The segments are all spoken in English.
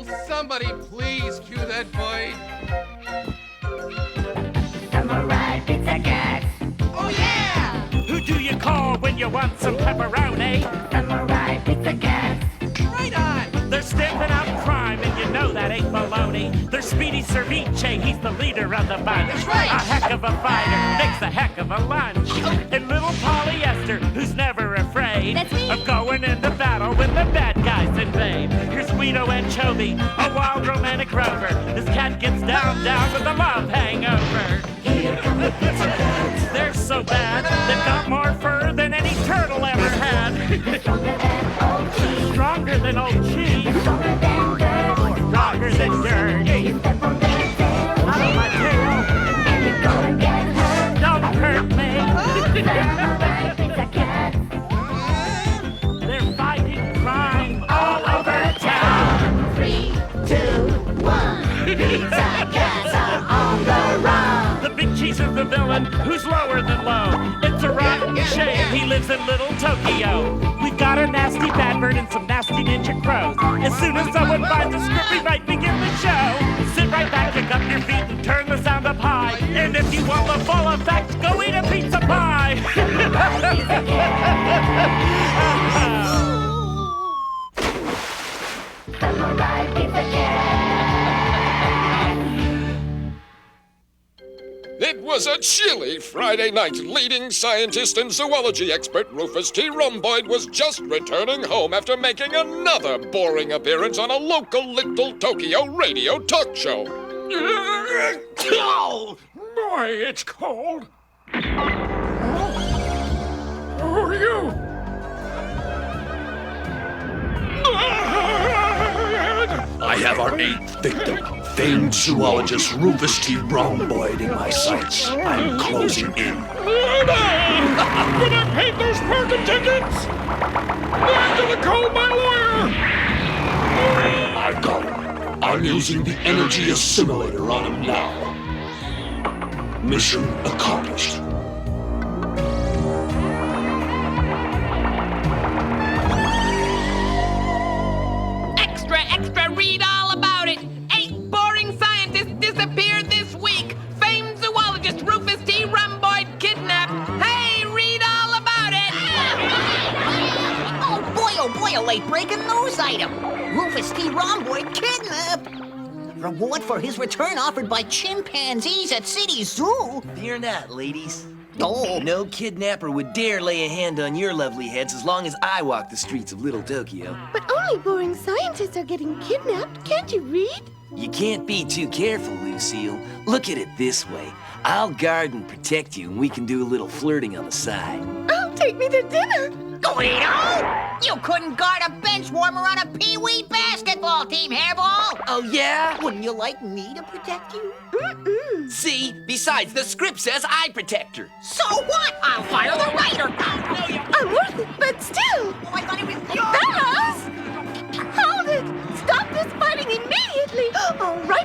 Will somebody please cue that fight? Samurai Pizza Cats. Oh yeah! Who do you call when you want some pepperoni? Samurai Pizza Cats. Right on! They're stamping out crime, and you know that ain't baloney. They're Speedy Cerviche, he's the leader of the bunch. That's right. A heck of a fighter, makes a heck of a lunch. And little Polyester, who's never afraid That's me. of going into battle when the bad guys invade. Here's Guido Anchovy, a wild romantic rover. This cat gets down with a love hangover. Here come the Pizza Cats. They're so bad, they've got more fur than any turtle ever had. Stronger than old cheese. Stronger than old cheese. Stronger than dirt. Stronger than dirt. You step on their tail. Out of my tail. And you're gonna get hurt. Don't hurt me. Samurai Pizza Cats. They're fighting crime all over town. 3, 2, 1. Pizza Cats are on the run. The big cheese is the villain who's lower than low. It's a rotten shame he lives in little Tokyo. We've got a nasty bad bird and some nasty ninja crows. As soon as someone finds a script, we might begin the show. Sit right back, kick up your feet, and turn the sound up high. And if you want the full effect, go eat a pizza pie. Samurai Pizza Cats. It was a chilly Friday night. Leading scientist and zoology expert Rufus T. Rhomboid was just returning home after making another boring appearance on a local Little Tokyo radio talk show. Oh, boy, it's cold. Who are you? I have our 8th victim, famed zoologist Rufus T. Rhomboid in my sights. I'm closing in. But I paid those parking tickets! I'm gonna call my lawyer! I've got him. I'm using the energy assimilator on him now. Mission accomplished. Extra, read all about it. 8 boring scientists disappeared this week. Famed zoologist Rufus T. Rhomboid kidnapped. Hey, read all about it. Oh boy, a late-breaking news item. Rufus T. Rhomboid kidnapped. Reward for his return offered by chimpanzees at City Zoo. Fear not, ladies. Oh. No kidnapper would dare lay a hand on your lovely heads as long as I walk the streets of Little Tokyo. But only boring scientists are getting kidnapped. Can't you read? You can't be too careful, Lucille. Look at it this way. I'll guard and protect you, and we can do a little flirting on the side. Oh, take me to dinner. Guido! You couldn't guard a bench warmer on a pee-wee basketball team, Hairball! Oh, yeah? Wouldn't you like me to protect you? Mm-mm. See? Besides, the script says I protect her. So what? I'll fire the writer! I'm worth it, but still. Oh, I thought it was yours! Fellas! Hold it! Stop this fighting immediately! All right.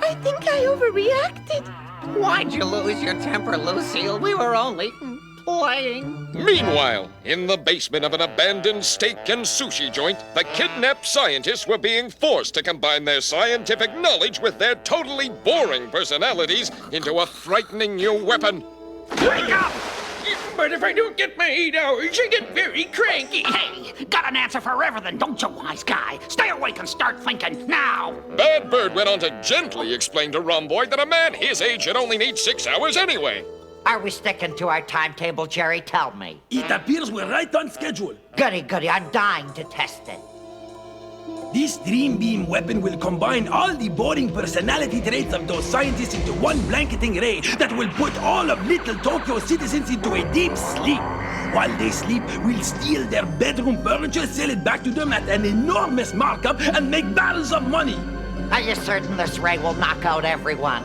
I think I overreacted. Why'd you lose your temper, Lucille? We were only playing. Meanwhile, in the basement of an abandoned steak and sushi joint, the kidnapped scientists were being forced to combine their scientific knowledge with their totally boring personalities into a frightening new weapon. Wake up! But if I don't get my 8 hours, I get very cranky. Hey, got an answer for everything, don't you, wise guy? Stay awake and start thinking now. Bad Bird went on to gently explain to Rhomboid that a man his age should only need 6 hours anyway. Are we sticking to our timetable, Jerry? Tell me. It appears we're right on schedule. Goody, I'm dying to test it. This Dream Beam weapon will combine all the boring personality traits of those scientists into one blanketing ray that will put all of Little Tokyo citizens into a deep sleep. While they sleep, we'll steal their bedroom furniture, sell it back to them at an enormous markup, and make barrels of money. Are you certain this ray will knock out everyone?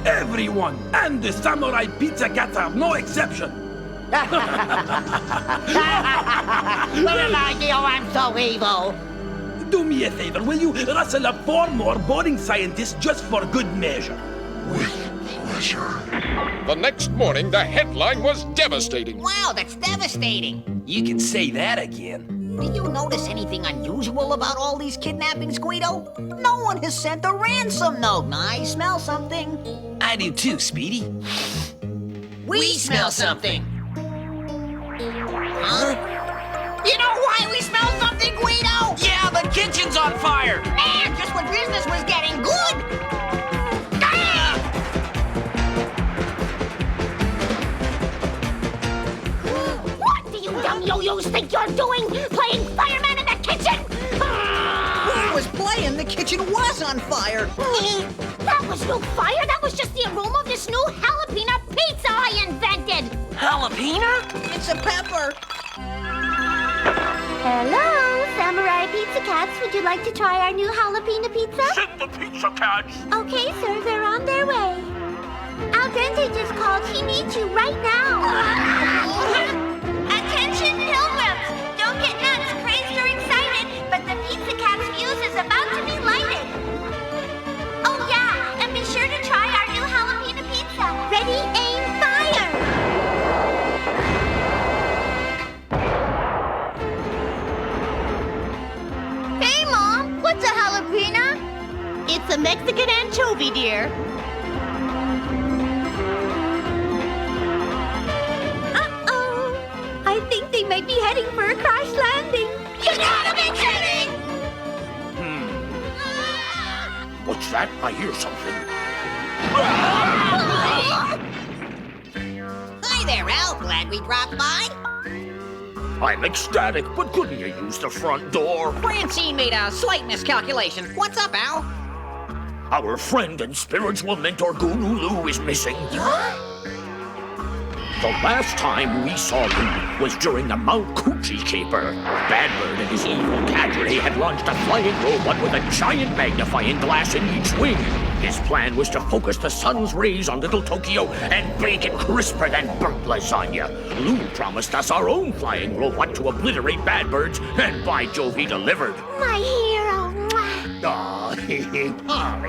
Everyone, and the Samurai Pizza Cats are no exception. What an idea, I'm so evil. Do me a favor, will you rustle up 4 more boring scientists just for good measure? With pleasure. The next morning, the headline was devastating. Wow, that's devastating. You can say that again. Do you notice anything unusual about all these kidnappings, Guido? No one has sent a ransom note. I smell something. I do too, Speedy. We smell something. Huh? You know why we smell something, Guido? Yeah, the kitchen's on fire! Man, just when business was getting good. Ah! What do you dumb yo-yos think you're doing? Playing fireman in the kitchen? Who was playing? The kitchen was on fire. That was no fire. That was just the aroma of this new jalapeno pizza I invented. Jalapeno? It's a pepper. Hello, Samurai Pizza Cats. Would you like to try our new jalapeno pizza? Send the pizza cats. Okay, sir. They're on their way. Al Dente just called. He needs you right now. Attention, pilgrims. Don't get nuts, crazed, or excited, but the Pizza Cat's fuse is about to be lighted. Oh, yeah, and be sure to try our new jalapeno pizza. Ready, aim, fire! Hey, Mom, what's a jalapeno? It's a Mexican anchovy, dear. Uh-oh. I think they might be heading for a crash landing. You gotta be kidding! What's that? I hear something. Hi there, Al. Glad we dropped by. I'm ecstatic, but couldn't you use the front door? Francine made a slight miscalculation. What's up, Al? Our friend and spiritual mentor Guru Lou is missing. The last time we saw Lou was during the Mount Coochie caper. Badbird and his evil cadre had launched a flying robot with a giant magnifying glass in each wing. His plan was to focus the sun's rays on Little Tokyo and bake it crisper than burnt lasagna. Lou promised us our own flying robot to obliterate Badbird's, and by Jove, he delivered. My hero. Aw,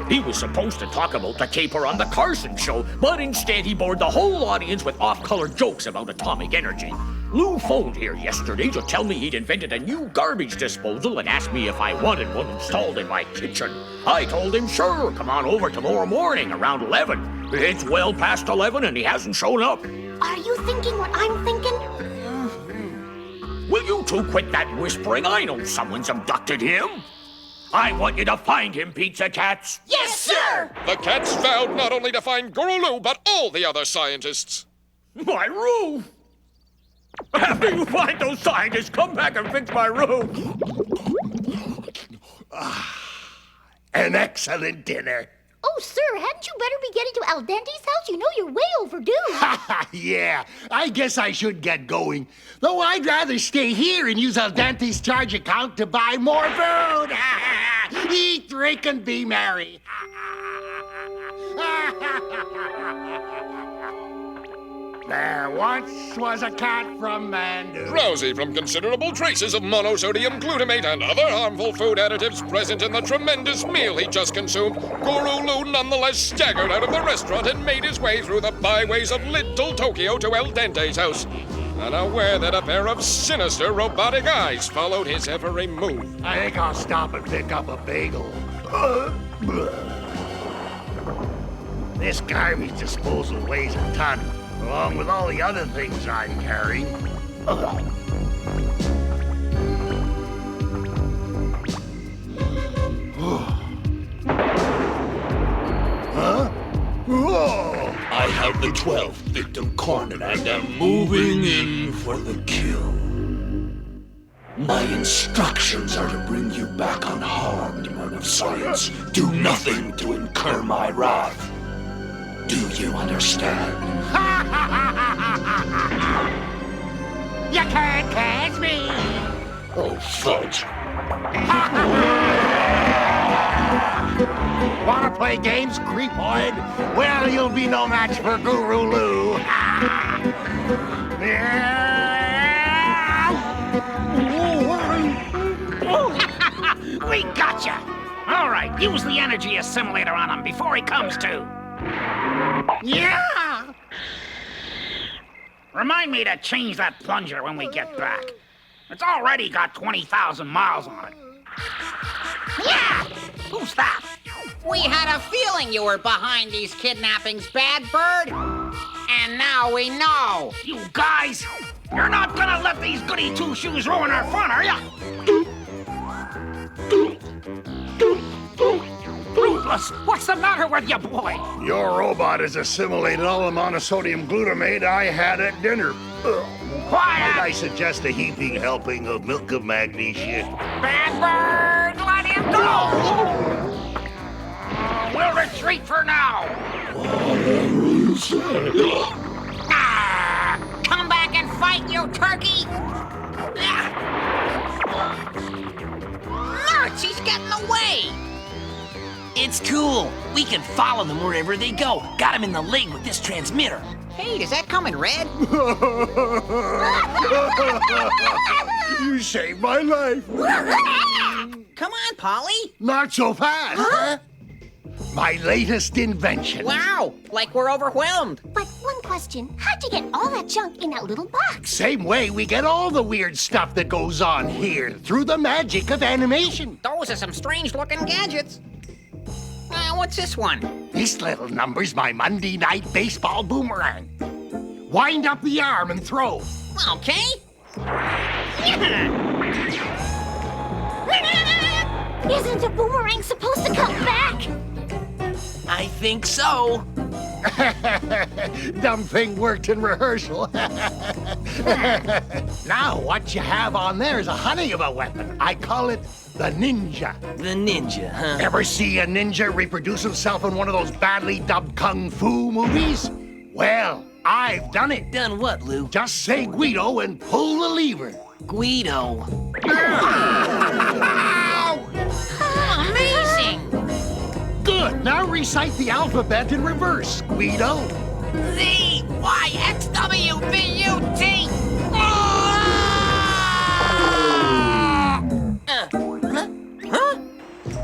he was supposed to talk about the caper on the Carson show, but instead he bored the whole audience with off-color jokes about atomic energy. Lou phoned here yesterday to tell me he'd invented a new garbage disposal and asked me if I wanted one installed in my kitchen. I told him, sure, come on over tomorrow morning around 11. It's well past 11 and he hasn't shown up. Are you thinking what I'm thinking? Will you two quit that whispering? I know someone's abducted him. I want you to find him, Pizza Cats. Yes, sir! The cats vowed not only to find Guru Lou, but all the other scientists. My roof! After you find those scientists, come back and fix my roof. An excellent dinner. Oh, sir, hadn't you better be getting to Al Dente's house? You know you're way overdue. Yeah, I guess I should get going. Though I'd rather stay here and use Al Dente's charge account to buy more food. Eat, drink, and be merry. There once was a cat from Mandu. Drowsy from considerable traces of monosodium glutamate and other harmful food additives present in the tremendous meal he just consumed, Guru Lou nonetheless staggered out of the restaurant and made his way through the byways of Little Tokyo to El Dente's house, unaware that a pair of sinister robotic eyes followed his every move. I think I'll stop and pick up a bagel. This garbage disposal weighs a ton, along with all the other things I'm carrying. Huh? Whoa! I have the 12th victim cornered and am moving in for the kill. My instructions are to bring you back unharmed, man of science. Do nothing to incur my wrath. Do you understand? You can't catch me! Oh, fudge. Wanna play games, creepoid? Well, you'll be no match for Guru Lou. We gotcha! All right, use the energy assimilator on him before he comes to. Yeah! Remind me to change that plunger when we get back. It's already got 20,000 miles on it. Yeah! Who's that? We had a feeling you were behind these kidnappings, Bad Bird. And now we know. You guys, you're not gonna let these goody two-shoes ruin our fun, are ya? Ruthless, what's the matter with you, boy? Your robot has assimilated all the monosodium glutamate I had at dinner. Quiet! I suggest a heaping helping of milk of magnesia. Bad Bird, let him go! We'll retreat for now. Come back and fight, you turkey! Nuts, he's getting away! It's cool. We can follow them wherever they go. Got them in the leg with this transmitter. Hey, does that come in red? You saved my life. Come on, Polly. Not so fast. Huh? My latest invention. Wow, like we're overwhelmed. But one question, how'd you get all that junk in that little box? Same way we get all the weird stuff that goes on here, through the magic of animation. Those are some strange-looking gadgets. What's this one? This little number's my Monday night baseball boomerang. Wind up the arm and throw. Okay. Isn't a boomerang supposed to come back? I think so. Dumb thing worked in rehearsal. Now, what you have on there is a honey of a weapon. I call it the ninja. The ninja, huh? Ever see a ninja reproduce himself in one of those badly dubbed kung fu movies? Well, I've done it. Done what, Lou? Just say Guido and pull the lever. Guido. Amazing! Good. Now recite the alphabet in reverse, Guido. Z, Y, X, W, B, U, T.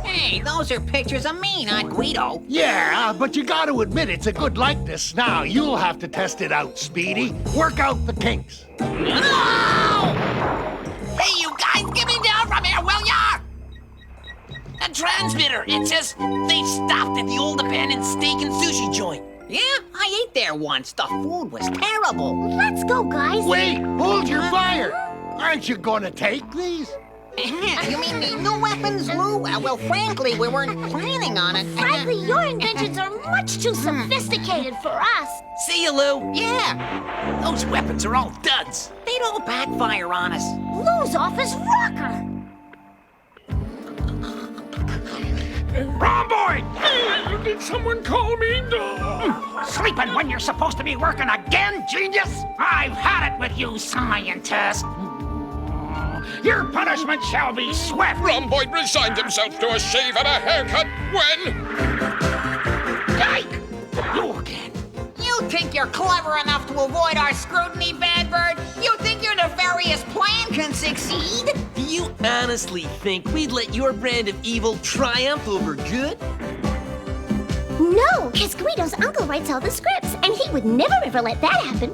Hey, those are pictures of me, not Guido. Yeah, but you got to admit it's a good likeness. Now, you'll have to test it out, Speedy. Work out the kinks. No! Hey, you guys, get me down from here, will ya? A transmitter. It says they stopped at the old abandoned steak and sushi joint. Yeah, I ate there once. The food was terrible. Let's go, guys. Wait, hold your fire. Aren't you going to take these? You mean the new weapons, Lou? Well, frankly, we weren't planning on it. Frankly, your inventions are much too sophisticated for us. See you, Lou. Yeah, Those weapons are all duds. they'd all backfire on us. Lou's off his rocker. Rhomboid! Did someone call me? Sleeping when you're supposed to be working again, genius? I've had it with you, scientist. Your punishment shall be swift. Rhomboid resigned himself to a shave and a haircut when... Yike! You again. You think you're clever enough to avoid our scrutiny, Bad Bird? You think your nefarious plan can succeed? Do you honestly think we'd let your brand of evil triumph over good? No, because Guido's uncle writes all the scripts, and he would never ever let that happen.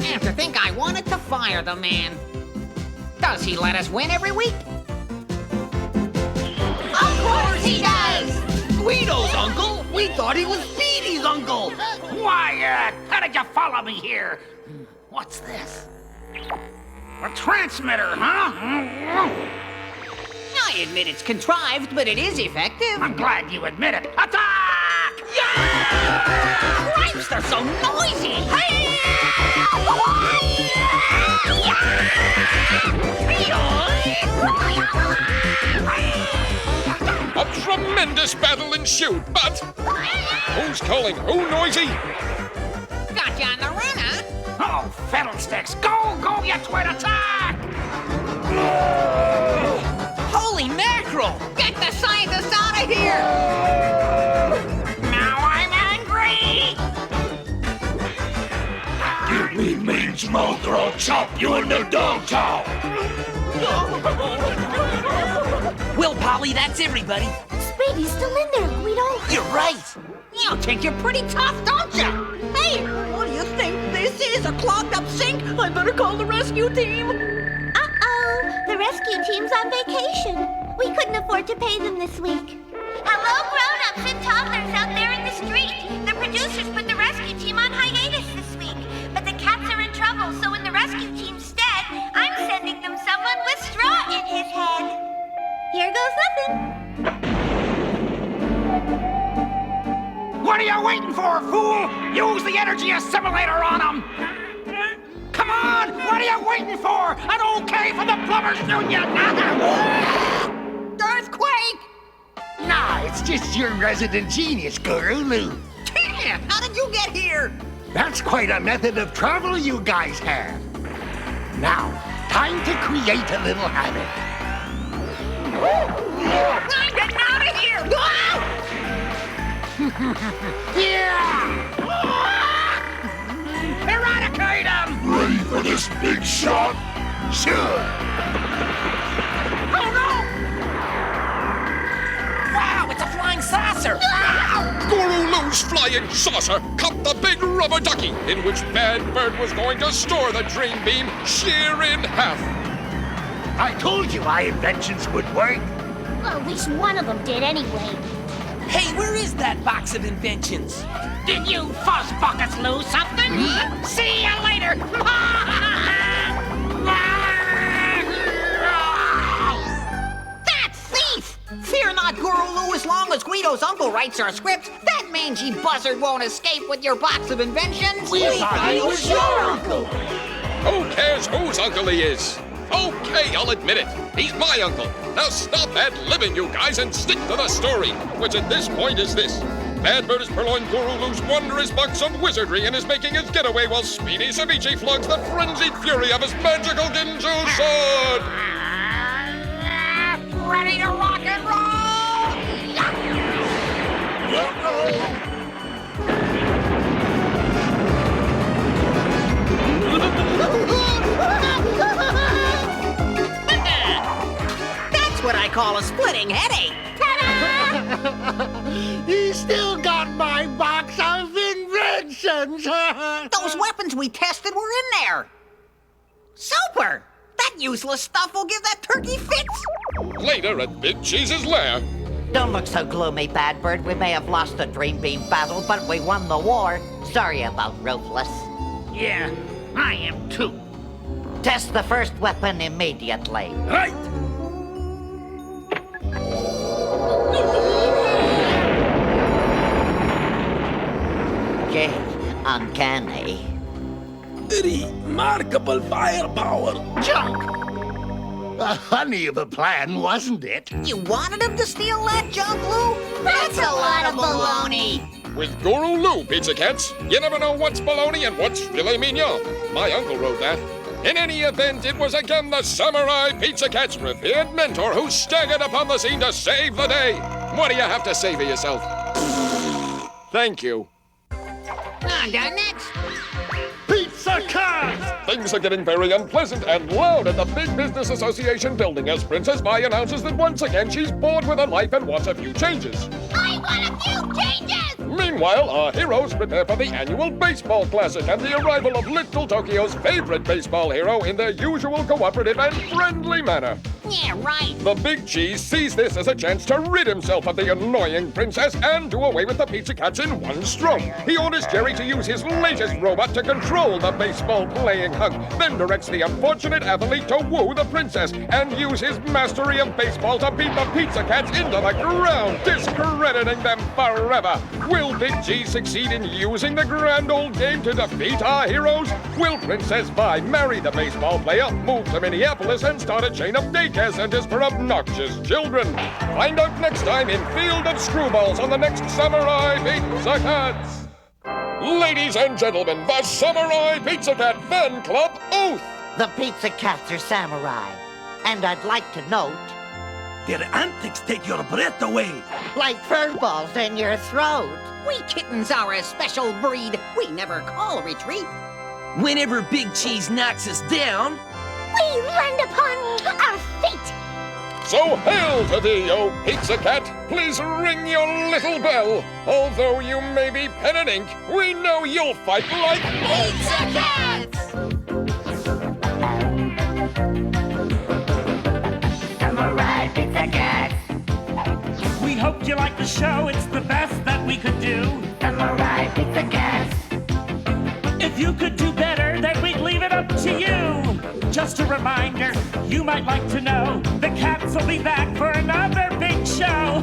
And to think I wanted to fire the man. Does he let us win every week? Of course he does! Guido's uncle? We thought he was Speedy's uncle. Quiet! How did you follow me here? What's this? A transmitter, huh? I admit it's contrived, but it is effective. I'm glad you admit it. Attack! Yeah! Cripes, they're so noisy! A tremendous battle ensued, but... Who's calling who noisy? Got you on the run, huh? Oh, fiddlesticks! Go, you twit! Attack! Holy mackerel! Get the scientists out of here! Now I'm angry! Give me means mouth or I'll chop you in the downtown. Well, Polly, that's everybody. Baby's still in there, Guido. You're right. You think you're pretty tough, don't you? Hey, what do you think this is? A clogged up sink? I better call the rescue team. Uh-oh, the rescue team's on vacation. We couldn't afford to pay them this week. Hello, grown-ups and toddlers out there in the street. The producers put the rescue team on hiatus this week, but the cats are in trouble, so in the rescue team's stead, I'm sending them someone with straw in his head. Here goes nothing. What are you waiting for, fool? Use the energy assimilator on them! Come on! What are you waiting for? An okay from the Plumbers Union! Earthquake! Nah, it's just your resident genius, Corral. Damn, how did you get here? That's quite a method of travel you guys have. Now, time to create a little havoc. I'm getting out of here! Yeah! Eradicate them! Ready for this big shot? Sure. Oh no! Wow, it's a flying saucer! Guru-Lou's flying saucer caught the big rubber ducky in which Bad Bird was going to store the dream beam sheer in half. I told you my inventions would work. Well, at least one of them did anyway. Hey, where is that box of inventions? Did you fuss buckets lose something? See you later! That thief! Fear not, Guru-Lou, as long as Guido's uncle writes our scripts, that mangy buzzard won't escape with your box of inventions. We thought he was your uncle. Who cares whose uncle he is? Okay, I'll admit it. He's my uncle. Now stop ad-libbing, you guys, and stick to the story, which at this point is this. Bad Bird has purloined Guru-Lou's wondrous box of wizardry and is making his getaway while Speedy Ceviche flogs the frenzied fury of his magical Ginju sword. Ready to rock and That's what I call a splitting headache. He still got my box of inventions. Those weapons we tested were in there. Super! That useless stuff will give that turkey fits. Later at Big Cheese's lair. Don't look so gloomy, Bad Bird. We may have lost the Dream Beam battle, but we won the war. Sorry about Ruthless. Yeah, I am too. Test the first weapon immediately. Right! Okay, uncanny. Remarkable firepower. Junk! A honey of a plan, wasn't it? You wanted him to steal that junk, Lou? That's a lot of baloney. With Guru-Lou, Pizza Cats, you never know what's baloney and what's filet mignon. My uncle wrote that. In any event, it was again the Samurai Pizza Cat's revered mentor who staggered upon the scene to save the day. What do you have to say for yourself? Thank you. On to next. Pizza Cats! Things are getting very unpleasant and loud at the Big Business Association building as Princess Vi announces that once again she's bored with her life and wants a few changes. I want a few changes! Meanwhile, our heroes prepare for the annual baseball classic and the arrival of Little Tokyo's favorite baseball hero in their usual cooperative and friendly manner. Yeah, right. The Big Cheese sees this as a chance to rid himself of the annoying princess and do away with the Pizza Cats in one stroke. He orders Jerry to use his latest robot to control the baseball-playing hunk, then directs the unfortunate athlete to woo the princess and use his mastery of baseball to beat the Pizza Cats into the ground, discrediting them forever. Will Big Cheese succeed in using the grand old game to defeat our heroes? Will Princess Vi marry the baseball player, move to Minneapolis, and start a chain of daycare centers for obnoxious children? Find out next time in Field of Screwballs on the next Samurai Pizza Cats. Ladies and gentlemen, the Samurai Pizza Cat Fan Club Oath! The Pizza Cats are samurai. And I'd like to note, Their antics take your breath away. like fur balls in your throat. We kittens are a special breed. We never call retreat. Whenever Big Cheese knocks us down, We land upon our fate. So hail to thee, O Pizza Cat! Please ring your little bell. Although you may be pen and ink, we know you'll fight like Pizza Cats! Samurai Pizza Cats. We hoped you liked the show. It's the best that we could do. Samurai Pizza Cats. If you could do better, then we'd leave it up to you. Just a reminder, you might like to know, the cats will be back for another big show.